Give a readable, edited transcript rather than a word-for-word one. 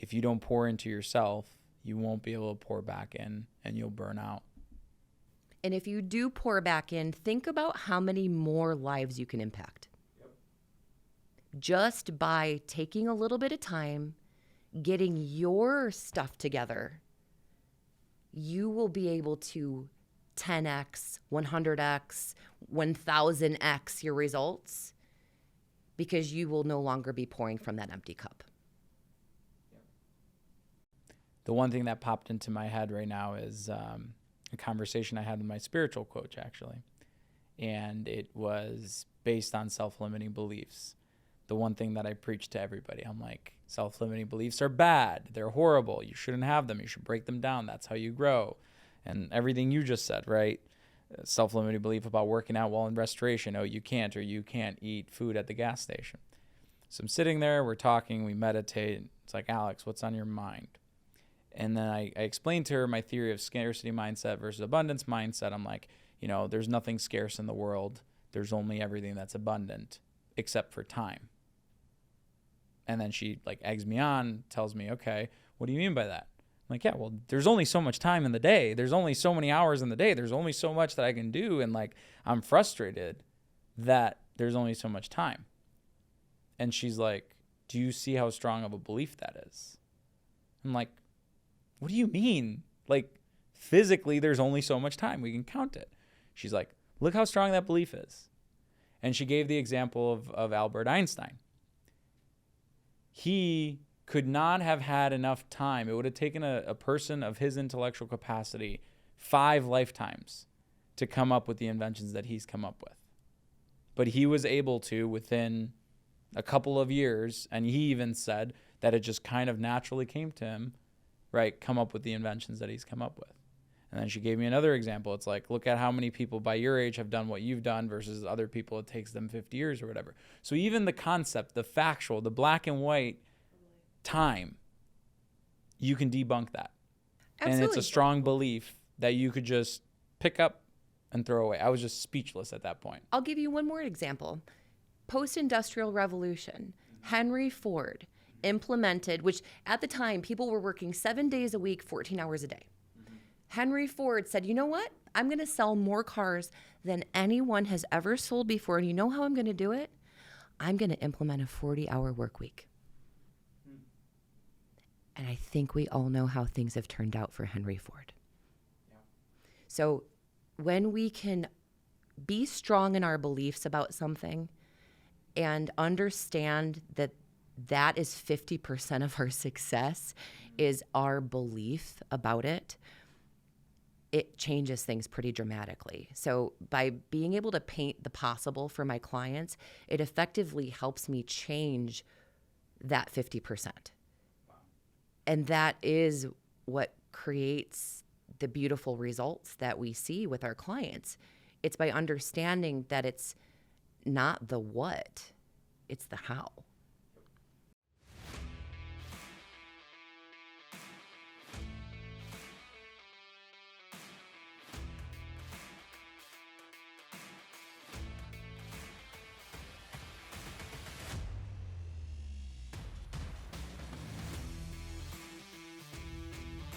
if you don't pour into yourself, you won't be able to pour back in and you'll burn out. And if you do pour back in, think about how many more lives you can impact. Yep. Just by taking a little bit of time, getting your stuff together, you will be able to 10x, 100x, 1000x your results, because you will no longer be pouring from that empty cup. The one thing that popped into my head right now is a conversation I had with my spiritual coach, actually. And it was based on self-limiting beliefs. The one thing that I preach to everybody, I'm like, self-limiting beliefs are bad. They're horrible. You shouldn't have them. You should break them down. That's how you grow. And everything you just said, right? Self-limiting belief about working out while in restoration. Oh, you can't, or you can't eat food at the gas station. So I'm sitting there, we're talking, we meditate. It's like, Alex, what's on your mind? And then I explained to her my theory of scarcity mindset versus abundance mindset. I'm like, there's nothing scarce in the world. There's only everything that's abundant, except for time. And then she eggs me on, tells me, okay, what do you mean by that? I'm like, yeah, well, there's only so much time in the day. There's only so many hours in the day. There's only so much that I can do. And I'm frustrated that there's only so much time. And she's like, do you see how strong of a belief that is? I'm like, what do you mean? Physically, there's only so much time. We can count it. She's like, look how strong that belief is. And she gave the example of Albert Einstein. He could not have had enough time. It would have taken a person of his intellectual capacity 5 lifetimes to come up with the inventions that he's come up with. But he was able to, within a couple of years, and he even said that it just kind of naturally came to him, right, come up with the inventions that he's come up with. And then she gave me another example. It's like, look at how many people by your age have done what you've done versus other people it takes them 50 years or whatever. So even the concept, the factual, the black and white time, you can debunk that. Absolutely. And it's a strong belief that you could just pick up and throw away. I was just speechless at that point. I'll give you one more example. Post-industrial revolution, Henry Ford implemented, which at the time people were working 7 days a week, 14 hours a day. Henry Ford said, you know what? I'm going to sell more cars than anyone has ever sold before. And you know how I'm going to do it? I'm going to implement a 40-hour work week. And I think we all know how things have turned out for Henry Ford. Yeah. So when we can be strong in our beliefs about something and understand that that is 50% of our success is our belief about it, it changes things pretty dramatically. So by being able to paint the possible for my clients, it effectively helps me change that 50%. Wow. And that is what creates the beautiful results that we see with our clients. It's by understanding that it's not the what, it's the how.